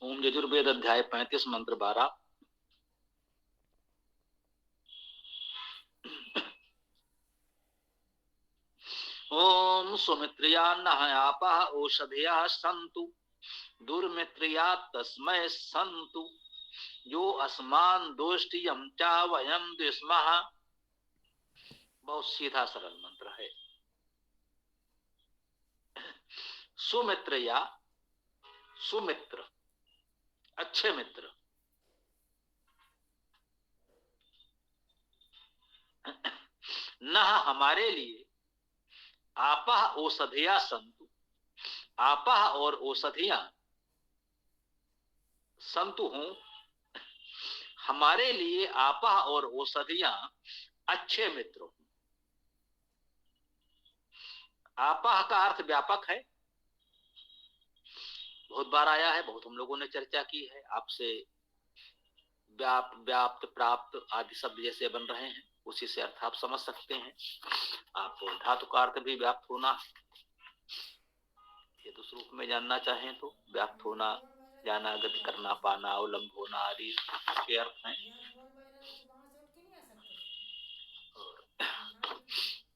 ओम यजुर्वेद अध्याय 35 मंत्र 12। ओम सुमित्रिया नहयापः औषधया सन्तु दुर्मित्रिया तस्मै सन्तु यो अस्मान दोष्टियम चा वयम द्विस्मः। बहुत सीधा सरल मंत्र है। सुमित्रया, सुमित्र अच्छे मित्र, न हमारे लिए, आपह औषधिया संतु, आपह और औषधियां संतु हूं, हमारे लिए आपह और औषधियां अच्छे मित्र हूं। आपह का अर्थ व्यापक है, बहुत बार आया है, बहुत हम लोगों ने चर्चा की है। आपसे व्याप्त, व्याप्त, प्राप्त आदि शब्द जैसे बन रहे हैं, उसी से अर्थ आप समझ सकते हैं। आप धातु का अर्थ भी व्याप्त होना, ये दूसरे रूप में जानना चाहें तो व्याप्त होना, जाना, गति करना, पाना, अवलंब होना आदि के अर्थ हैं।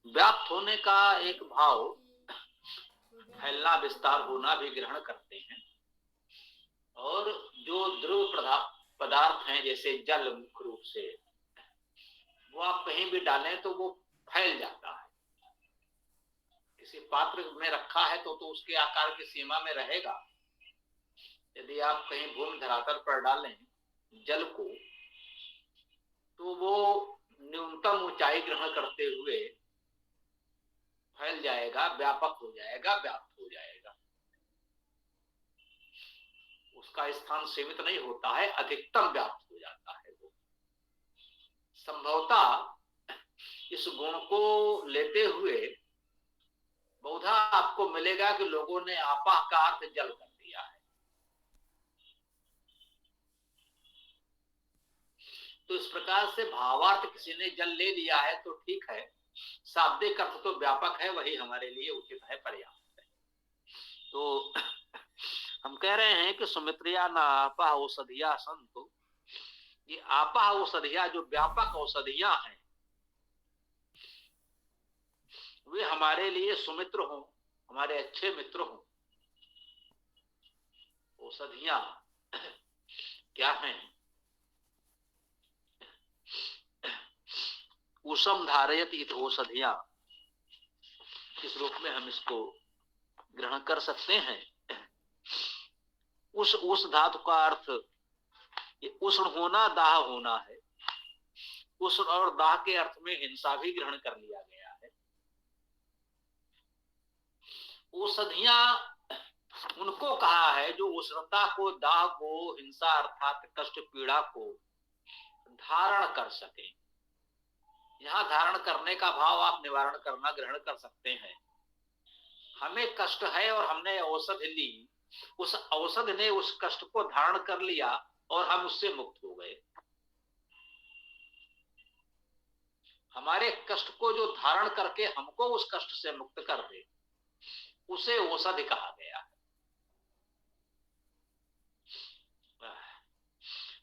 व्याप्त होने का एक भाव फैलना, विस्तार होना भी ग्रहण करते हैं। और जो द्रव पदार्थ हैं जैसे जल, मुख्य रूप से वो आप कहीं भी डालें तो वो फैल जाता है। किसी पात्र में रखा है तो उसके आकार की सीमा में रहेगा। यदि आप कहीं भूमि धरातल पर डालें जल को तो वो न्यूनतम ऊंचाई ग्रहण करते हुए फैल जाएगा, व्यापक हो जाएगा, व्याप्त हो जाएगा। उसका स्थान सीमित नहीं होता है, अधिकतम व्याप्त हो जाता है। वो संभवतः इस गुण को लेते हुए बहुधा आपको मिलेगा कि लोगों ने आपा का अर्थ जल कर दिया है। तो इस प्रकार से भावार्थ किसी ने जल ले लिया है तो ठीक है, शाब्दिक अर्थ तो व्यापक है, वही हमारे लिए उचित है, पर्याप्त है। तो हम कह रहे हैं कि सुमित्रिया न आपा औषधिया संतु, ये आपा औषधिया जो व्यापक औषधियां हैं वे हमारे लिए सुमित्र हों, हमारे अच्छे मित्र हों। औषधियां क्या हैं? उषम धारयत इत औषधियां, इस रूप में हम इसको ग्रहण कर सकते हैं। उस धातु का अर्थ ये उष्ण होना, दाह होना है। उष्ण और दाह के अर्थ में हिंसा भी ग्रहण कर लिया गया है। औषधियां उनको कहा है जो उष्णता को, दाह को, हिंसा अर्थात कष्ट, पीड़ा को धारण कर सके। यहां धारण करने का भाव आप निवारण करना ग्रहण कर सकते हैं। हमें कष्ट है और हमने औषध ली, उस औषध ने उस कष्ट को धारण कर लिया और हम उससे मुक्त हो गए। हमारे कष्ट को जो धारण करके हमको उस कष्ट से मुक्त कर दे, उसे औषधि कहा गया है।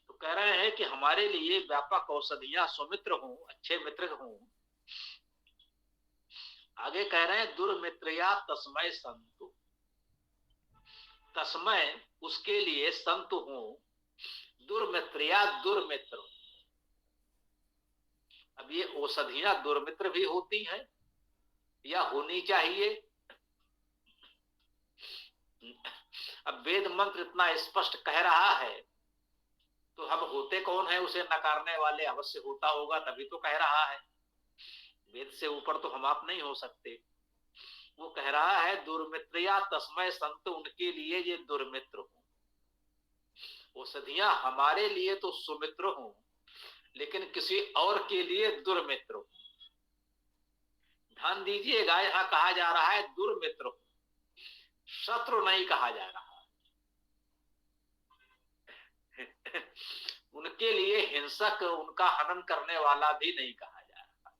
तो कह रहे हैं कि हमारे लिए व्यापक औषधियां सुमित्र हों, अच्छे मित्र हों। आगे कह रहे हैं दुर्मित्रया तस्मय संतु, तस्मय उसके लिए संतु हों, दुर्मित्रया दुर्मित्र। अब ये औषधियां दुर्मित्र भी होती हैं या होनी चाहिए? अब वेद मंत्र इतना स्पष्ट कह रहा है तो हम होते कौन है उसे नकारने वाले? अवश्य होता होगा, तभी तो कह रहा है। वेद से ऊपर तो हम आप नहीं हो सकते। वो कह रहा है दुर्मित्रया तस्मय संत, उनके लिए ये दुर्मित्र हो। औषधियां हमारे लिए तो सुमित्र हो, लेकिन किसी और के लिए दुर्मित्र हो। ध्यान दीजिएगा, यहां कहा जा रहा है दुर्मित्र हो, शत्रु नहीं कहा जा रहा। उनके लिए हिंसक, उनका हनन करने वाला भी नहीं कहा जा रहा।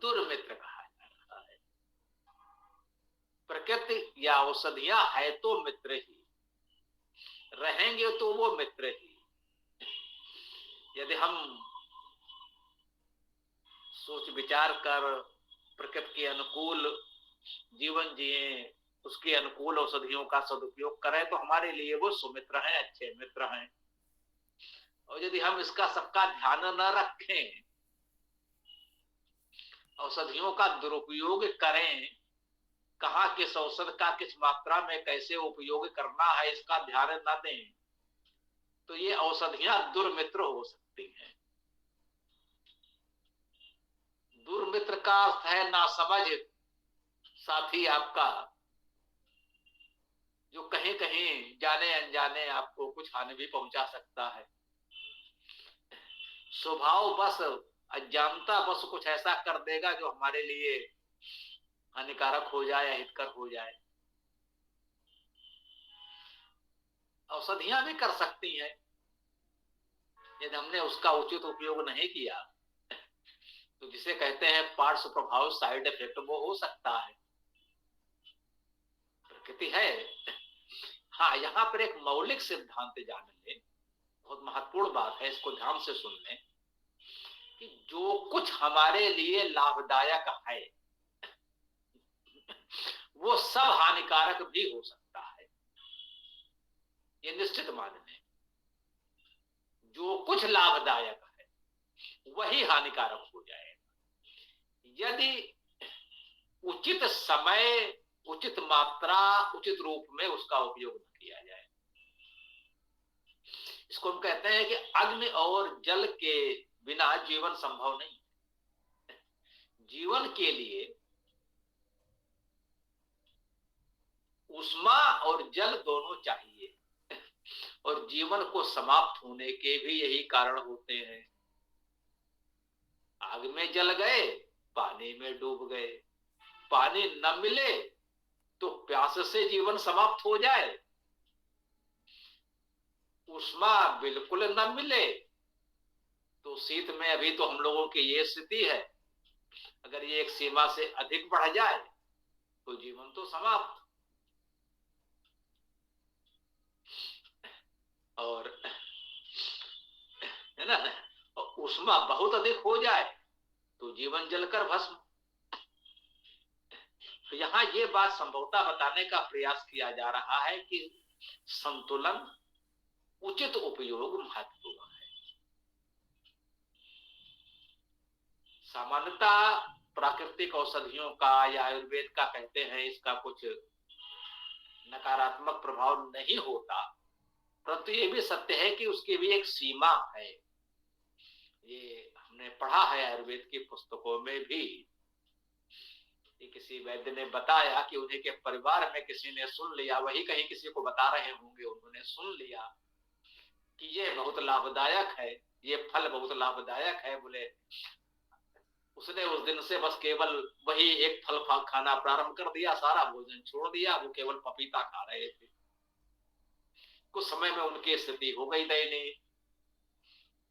दुर्मित्र कहा जा रहा है। प्रकृति या औषधियां है तो मित्र ही, रहेंगे तो वो मित्र ही। यदि हम सोच विचार कर प्रकृति के अनुकूल जीवन जिए, उसके अनुकूल औषधियों का सदुपयोग करें तो हमारे लिए वो सुमित्र हैं, अच्छे मित्र हैं। और यदि हम इसका सबका ध्यान न रखें, औषधियों का दुरुपयोग करें, कहाँ किस औषध का किस मात्रा में कैसे उपयोग करना है इसका ध्यान न दें, तो ये औषधियां दुर्मित्र हो सकती हैं। दुर्मित्र का अर्थ है नासमझ साथी आपका, जो कहीं कहीं जाने अनजाने आपको कुछ हानि भी पहुंचा सकता है। स्वभाव बस अज्ञानता बस कुछ ऐसा कर देगा जो हमारे लिए हानिकारक हो जाए या हितकर हो जाए। औषधियां भी कर सकती हैं, यदि हमने उसका उचित उपयोग नहीं किया तो जिसे कहते हैं पार्श्व प्रभाव, साइड इफेक्ट, वो हो सकता है। प्रकृति है। हाँ, यहाँ पर एक मौलिक सिद्धांत जान लें, बहुत महत्वपूर्ण बात है, इसको ध्यान से सुन लें कि जो कुछ हमारे लिए लाभदायक है वो सब हानिकारक भी हो सकता है, ये निश्चित मान लें। जो कुछ लाभदायक है वही हानिकारक हो जाएगा यदि उचित समय, उचित मात्रा, उचित रूप में उसका उपयोग न किया जाए। इसको हम कहते हैं कि अग्नि और जल के बिना जीवन संभव नहीं। जीवन के लिए ऊष्मा और जल दोनों चाहिए, और जीवन को समाप्त होने के भी यही कारण होते हैं। आग में जल गए, पानी में डूब गए, पानी न मिले तो प्यास से जीवन समाप्त हो जाए, ऊष्मा बिल्कुल न मिले तो शीत में अभी तो हम लोगों की ये स्थिति है, अगर ये एक सीमा से अधिक बढ़ जाए तो जीवन तो समाप्त। और है ना, ऊष्मा बहुत अधिक हो जाए तो जीवन जलकर भस्म। तो यहाँ ये बात संभवतः बताने का प्रयास किया जा रहा है कि संतुलन, उचित उपयोग महत्वपूर्ण है। सामान्यतः प्राकृतिक औषधियों का या आयुर्वेद का कहते हैं इसका कुछ नकारात्मक प्रभाव नहीं होता, परंतु ये भी सत्य है कि उसकी भी एक सीमा है। ये हमने पढ़ा है आयुर्वेद की पुस्तकों में भी। किसी वैद्य ने बताया कि उन्हीं के परिवार में किसी ने सुन लिया, वही कहीं किसी को बता रहे होंगे, उन्होंने सुन लिया कि ये बहुत लाभदायक है, ये फल बहुत लाभदायक है। बोले उसने उस दिन से बस केवल वही एक फल खाना प्रारंभ कर दिया, सारा भोजन छोड़ दिया, वो केवल पपीता खा रहे थे। कुछ समय में उनकी स्थिति हो गई दयनीय।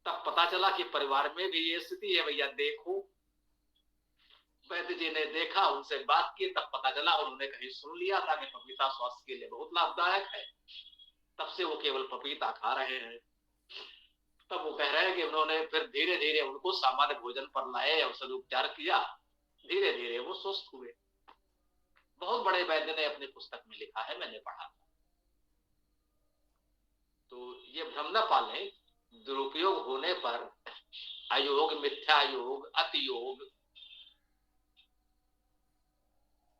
तब पता चला कि परिवार में भी ये स्थिति है। भैया देखो, वैद्य जी ने देखा, उनसे बात की, तब पता चला, उन्होंने कहीं सुन लिया था कि पपीता स्वास्थ्य के लिए बहुत लाभदायक है। तब से वो केवल पपीता खा रहे हैं। तब वो कह रहे हैं कि उन्होंने फिर धीरे धीरे उनको सामान्य भोजन पर लाए, औषध उपचार किया, धीरे धीरे वो स्वस्थ हुए। बहुत बड़े वैद्य ने अपनी पुस्तक में लिखा है, मैंने पढ़ा था। तो ये भ्रम न पालें, दुरुपयोग होने पर अयोग, मिथ्या योग, अति योग,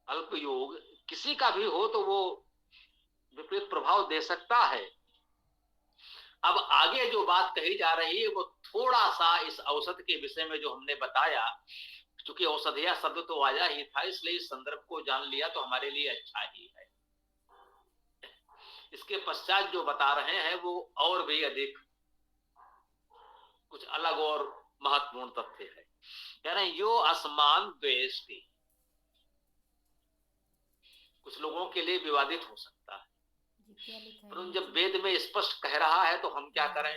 अल्प योग, किसी का भी हो तो वो विपरीत प्रभाव दे सकता है। अब आगे जो बात कही जा रही है वो थोड़ा सा इस औषध के विषय में जो हमने बताया, क्योंकि औषधिया शब्द तो आया ही था, इसलिए इस संदर्भ को जान लिया तो हमारे लिए अच्छा ही है। इसके पश्चात जो बता रहे हैं वो और भी अधिक कुछ अलग और महत्वपूर्ण तथ्य है। कह रहे हैं यो असमान द्वेष भी कुछ लोगों के लिए विवादित हो सकता है, परंतु जब वेद में स्पष्ट कह रहा है तो हम क्या करें,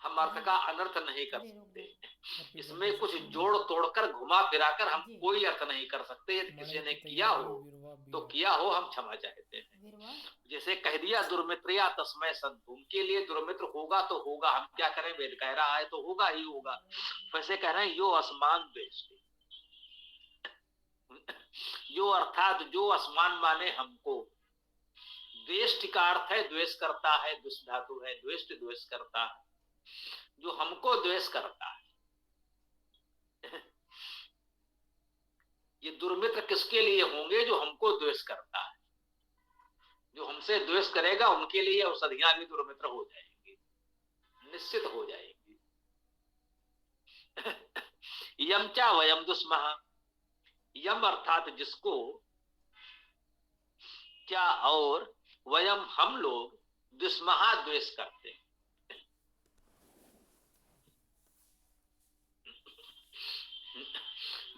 हम अर्थ का अनर्थ नहीं कर सकते, इसमें कुछ जोड़ तोड़कर घुमा फिराकर हम कोई अर्थ नहीं कर सकते। यदि किसी ने किया हो तो किया हो, हम क्षमा चाहते हैं। जैसे कह दिया दुर्मित्रया तस्मै संतु, उनके लिए दुर्मित्र होगा तो होगा, हम क्या करें, वेद कह रहा है तो होगा ही होगा। वैसे कह रहे हैं यो असमान द्वेष, जो अर्थात जो असमान माने हमको, द्वेष्ट का अर्थ है द्वेष करता है, दुष्ट धातु है, द्वेष्ट द्वेष करता है, जो हमको द्वेष करता है। ये दुर्मित्र किसके लिए होंगे, जो हमको द्वेष करता है। जो हमसे द्वेष करेगा उनके लिए औषधियां भी दुर्मित्र हो जाएंगी, निश्चित हो जाएंगी। यम चा वयम दुष्महा, यम अर्थात जिसको, क्या और वयम हम लोग, दुष्महा द्वेष करते हैं।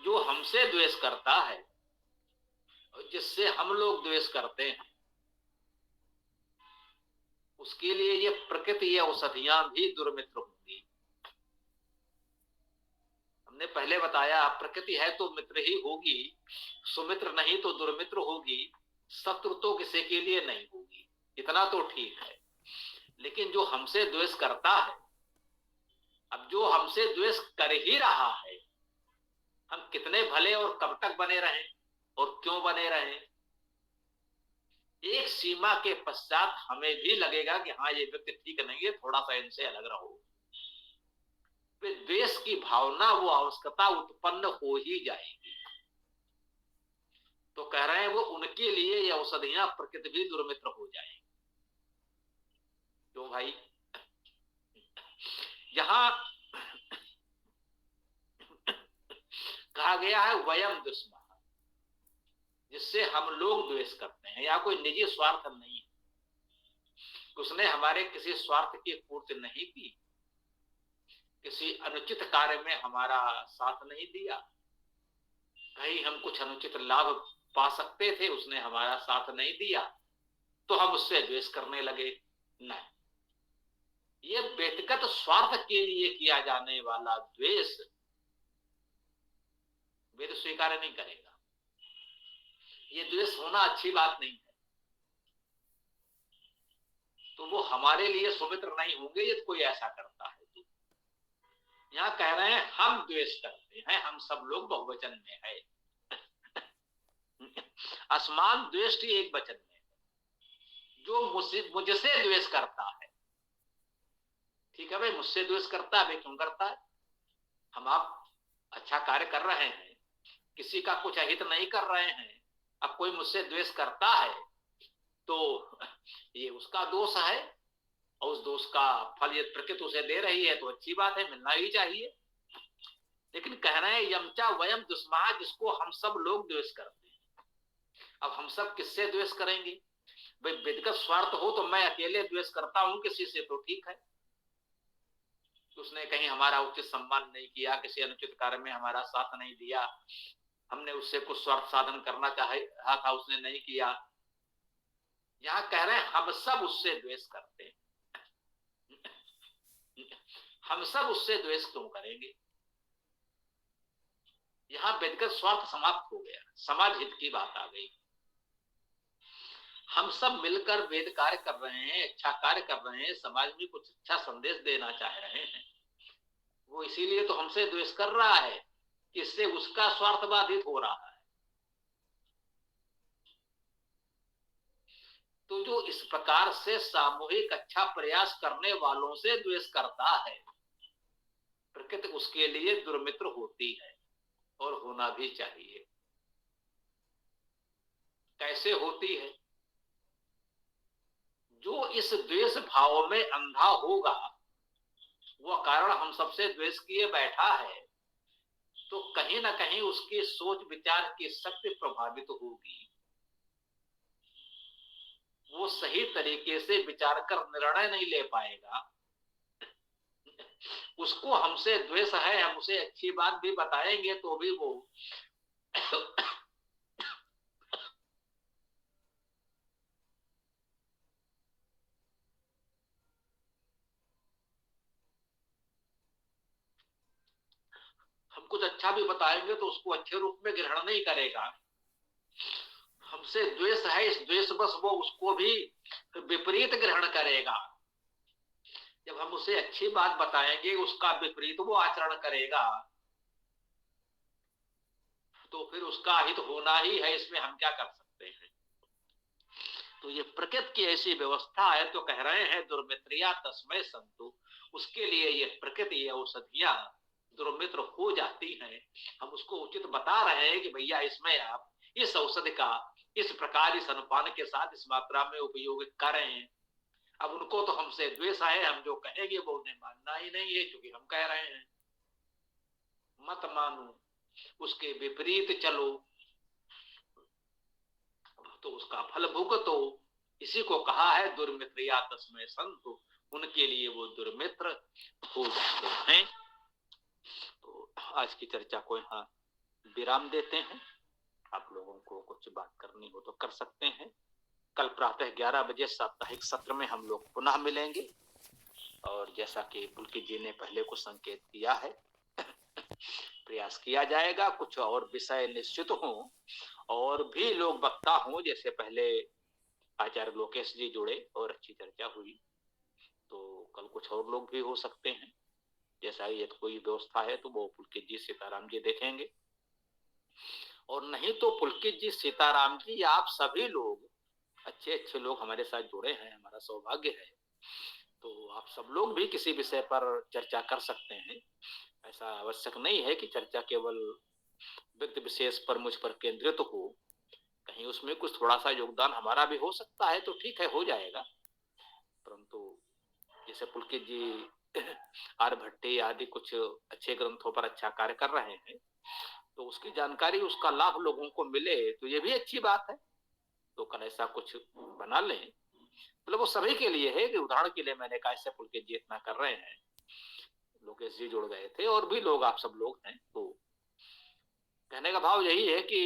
जो हमसे द्वेष करता है और जिससे हम लोग द्वेष करते हैं, उसके लिए ये प्रकृति, ये औषधियां भी दुर्मित्र होंगी। हमने पहले बताया प्रकृति है तो मित्र ही होगी, सुमित्र नहीं तो दुर्मित्र होगी, शत्रु तो किसी के लिए नहीं होगी, इतना तो ठीक है। लेकिन जो हमसे द्वेष करता है, अब जो हमसे द्वेष कर ही रहा है, हम कितने भले और कब तक बने रहें और क्यों बने रहें, एक सीमा के पश्चात हमें भी लगेगा कि हाँ ये व्यक्ति ठीक नहीं है, थोड़ा सा इनसे अलग रहो। द्वेष की भावना, वो आवश्यकता उत्पन्न हो ही जाएगी। तो कह रहे हैं वो उनके लिए ये औषधियां प्रकृति भी दुर्मित्र हो जाएंगी। क्यों भाई, यहां कहा गया है वयम दुष्महा, जिससे हम लोग द्वेष करते हैं। या कोई निजी स्वार्थ नहीं है, उसने हमारे किसी स्वार्थ की पूर्ति नहीं की, किसी अनुचित कार्य में हमारा साथ नहीं दिया, कहीं हम कुछ अनुचित लाभ पा सकते थे, उसने हमारा साथ नहीं दिया तो हम उससे द्वेष करने लगे। नहीं, ये व्यक्तिगत स्वार्थ के लिए किया जाने वाला द्वेष वेद स्वीकार नहीं करेगा। ये द्वेष होना अच्छी बात नहीं है, तो वो हमारे लिए सुमित्र नहीं होंगे यदि कोई ऐसा करता है। तो यहां कह रहे हैं हम द्वेष करते हैं, हम सब लोग बहुवचन में है। असमान द्वेष एक वचन में है, जो मुझसे द्वेष करता है। ठीक है भाई, मुझसे द्वेष करता है, क्यों करता है? हम आप अच्छा कार्य कर रहे हैं, किसी का कुछ अहित नहीं कर रहे हैं, अब कोई मुझसे द्वेष करता है तो ये उसका दोष है, और उस दोष का फल ये प्रकृति उसे दे रही है, तो अच्छी बात है, मिलना ही चाहिए। लेकिन कह रहे हैं यमचा वयम दुष्महा, जिसको हम सब लोग द्वेष करते हैं। अब हम सब किससे द्वेष करेंगे भाई? व्यक्तिगत स्वार्थ हो तो मैं अकेले द्वेष करता हूं किसी से तो ठीक है, उसने कहीं हमारा उचित सम्मान नहीं किया, किसी अनुचित कार्य में हमारा साथ नहीं दिया, हमने उससे कुछ स्वार्थ साधन करना चाहा था, उसने नहीं किया। यहां कह रहे हैं हम सब उससे द्वेष करते हैं। हम सब उससे द्वेष क्यों करेंगे? यहां व्यक्तिगत स्वार्थ समाप्त हो गया, समाज हित की बात आ गई। हम सब मिलकर वेद कार्य कर रहे हैं, अच्छा कार्य कर रहे हैं, समाज में कुछ अच्छा संदेश देना चाह रहे हैं, वो इसीलिए तो हमसे द्वेष कर रहा है कि इससे उसका स्वार्थ बाधित हो रहा है। तो जो इस प्रकार से सामूहिक अच्छा प्रयास करने वालों से द्वेष करता है, प्रकृति उसके लिए दुर्मित्र होती है और होना भी चाहिए। कैसे होती है? जो इस द्वेष भाव में अंधा होगा, वो कारण हम सबसे द्वेष किए बैठा है, तो कहीं ना कहीं उसकी सोच विचार की शक्ति प्रभावित होगी, वो सही तरीके से विचार कर निर्णय नहीं ले पाएगा। उसको हमसे द्वेष है, हम उसे अच्छी बात भी बताएंगे तो भी वो कुछ अच्छा भी बताएंगे तो उसको अच्छे रूप में ग्रहण नहीं करेगा। हमसे द्वेष है, इस द्वेष बस वो उसको भी विपरीत ग्रहण करेगा। जब हम उसे अच्छी बात बताएंगे उसका विपरीत वो आचरण करेगा, तो फिर उसका हित होना ही है, इसमें हम क्या कर सकते हैं। तो ये प्रकृति की ऐसी व्यवस्था है, तो कह रहे हैं दुर्मित्रिया तस्मै संतु, उसके लिए ये प्रकृति ये औषधियां दुर्मित्र हो जाती हैं। हम उसको उचित बता रहे हैं कि भैया इसमें आप इस औषधि का इस प्रकार इस अनुपान के साथ इस मात्रा में उपयोग करें। अब उनको तो हमसे द्वेष है, हम जो कहेंगे वो उन्हें मानना ही नहीं है, क्योंकि हम कह रहे हैं मत मानो, उसके विपरीत चलो तो उसका फल भुगतो। इसी को कहा है दुर्मित्रिया तस्मै संतु, उनके लिए वो दुर्मित्र हो जाते हैं। तो आज की चर्चा को यहाँ विराम देते हैं। आप लोगों को कुछ बात करनी हो तो कर सकते हैं। कल प्रातः 11 बजे साप्ताहिक सत्र में हम लोग पुनः मिलेंगे, और जैसा कि पुलकित जी ने पहले को संकेत किया है, प्रयास किया जाएगा कुछ और विषय निश्चित हो, और भी लोग वक्ता हों। जैसे पहले आचार्य लोकेश जी जुड़े और अच्छी चर्चा हुई, तो कल कुछ और लोग भी हो सकते हैं। जैसा ये कोई व्यवस्था है तो वो पुलकित जी सीताराम जी देखेंगे, और नहीं तो पुलकित जी सीताराम जी आप सभी लोग अच्छे अच्छे लोग हमारे साथ जुड़े हैं, हमारा सौभाग्य है। तो आप सब लोग भी किसी विषय पर चर्चा कर सकते हैं। ऐसा आवश्यक नहीं है कि चर्चा केवल व्यक्ति विशेष पर मुझ पर केंद्रित हो, कहीं उसमें कुछ थोड़ा सा योगदान हमारा भी हो सकता है तो ठीक है, हो जाएगा। परंतु जैसे पुलकित जी आर्यभट्टी आदि कुछ अच्छे ग्रंथों पर अच्छा कार्य कर रहे हैं, तो उसकी जानकारी उसका लाभ लोगों को मिले तो ये भी अच्छी बात है। तो कल ऐसा कुछ बना लें, मतलब वो सभी के लिए है। कि उदाहरण के लिए मैंने कहा ऐसे पुलकित जी इतना कर रहे हैं, लोकेश जी जुड़ गए थे और भी लोग, आप सब लोग हैं, तो कहने का भाव यही है कि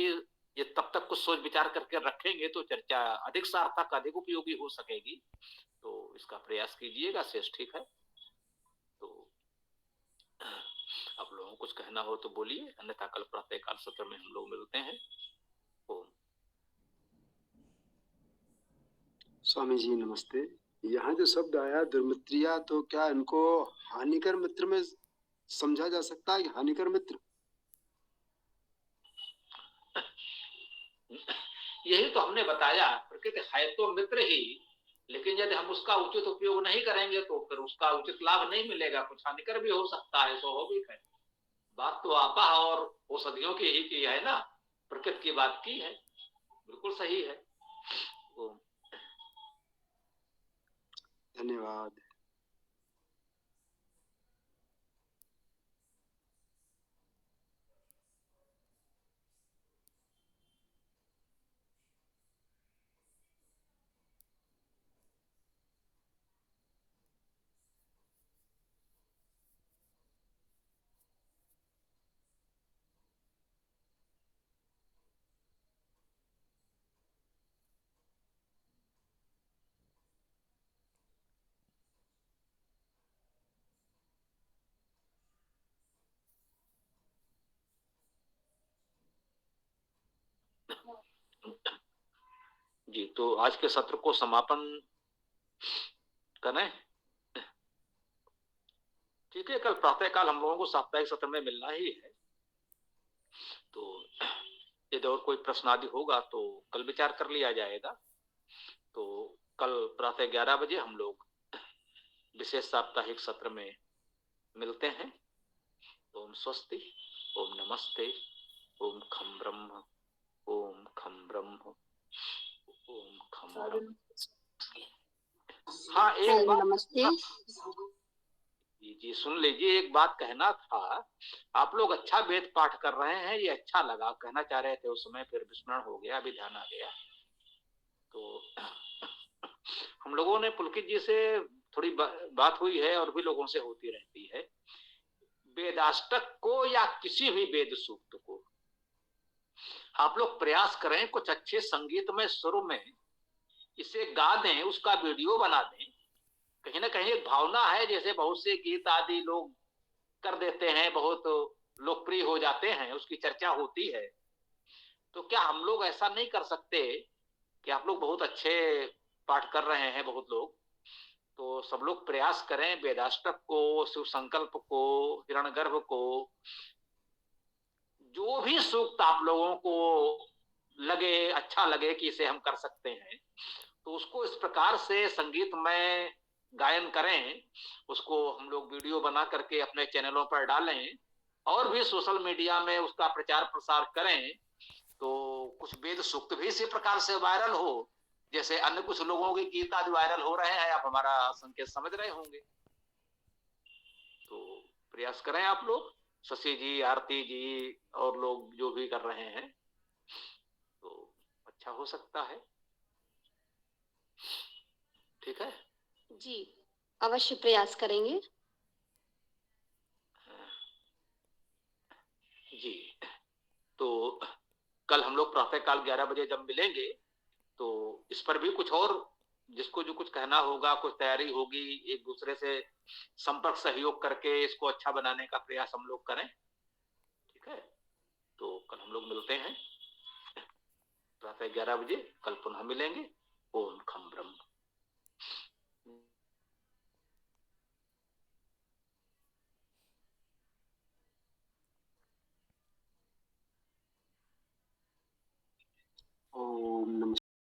ये तब तक कुछ सोच विचार करके रखेंगे तो चर्चा अधिक सार्थक अधिक उपयोगी हो सकेगी। तो इसका प्रयास कीजिएगा, शेष ठीक है। तो आप लोगों को कुछ कहना हो तो बोलिए, अन्यथा कल प्रातःकाल सत्र में हम लोग मिलते हैं। ओम। स्वामी जी नमस्ते। यहाँ जो शब्द आया दुर्मित्रिया, तो क्या इनको हानिकर मित्र में समझा जा सकता है? हानिकर मित्र यही तो हमने बताया, प्रकृति है तो मित्र ही, लेकिन यदि हम उसका उचित उपयोग नहीं करेंगे तो फिर उसका उचित लाभ नहीं मिलेगा, कुछ हानिकर भी हो सकता है, स्वाभाविक है। बात तो आपा और औषधियों की ही की है ना, प्रकृति की बात की है, बिल्कुल सही है। धन्यवाद। जी, तो आज के सत्र को समापन करें। ठीक है, कल प्रातःकाल हम लोगों को साप्ताहिक सत्र में मिलना ही है। तो यदि और कोई प्रश्न आदि होगा तो कल विचार कर लिया जाएगा। तो कल प्रातः 11 बजे हम लोग विशेष साप्ताहिक सत्र में मिलते हैं। ओम स्वस्ति, ओम नमस्ते, ओम खम ब्रह्म, ओम खम ब्रह्म, ओम खम ब्रह्म। हाँ, एक बात नमस्ते जी सुन लीजिए, एक बात कहना था। आप लोग अच्छा वेद पाठ कर रहे हैं, ये अच्छा लगा, कहना चाह रहे थे उस समय, फिर विस्मरण हो गया, अभी ध्यान आ गया। तो हम लोगों ने पुलकित जी से थोड़ी बात हुई है और भी लोगों से होती रहती है। वेदाष्टक को या किसी भी वेद सूक्त को आप लोग प्रयास करें, कुछ अच्छे संगीतमय सुर में इसे गा दें, उसका वीडियो बना दें। कहीं ना कहीं एक भावना है, जैसे बहुत से गीत आदि लोग कर देते हैं, बहुत लोकप्रिय हो जाते हैं, उसकी चर्चा होती है, तो क्या हम लोग ऐसा नहीं कर सकते कि आप लोग बहुत अच्छे पाठ कर रहे हैं बहुत लोग, तो सब लोग प्रयास करें वेदाष्टक को, शिव संकल्प को, हिरण्यगर्भ को, जो भी सूक्त आप लोगों को लगे, अच्छा लगे कि इसे हम कर सकते हैं, तो उसको इस प्रकार से संगीत में गायन करें, उसको हम लोग वीडियो बना करके अपने चैनलों पर डालें और भी सोशल मीडिया में उसका प्रचार प्रसार करें, तो कुछ वेद सूक्त भी इसी प्रकार से वायरल हो, जैसे अन्य कुछ लोगों के गीत आज वायरल हो रहे हैं, आप हमारा संकेत समझ रहे होंगे। तो प्रयास करें आप लोग, शशि जी, आरती जी और लोग जो भी कर रहे हैं, तो अच्छा हो सकता है। ठीक है जी, अवश्य प्रयास करेंगे। जी। तो कल हम लोग प्रातःकाल 11 बजे जब मिलेंगे, तो इस पर भी कुछ और जिसको जो कुछ कहना होगा, कुछ तैयारी होगी, एक दूसरे से संपर्क सहयोग करके इसको अच्छा बनाने का प्रयास हम लोग करें। ठीक है, तो कल हम लोग मिलते हैं प्रातः 11 बजे, कल पुनः मिलेंगे। ओम खम ब्रह्म। ओम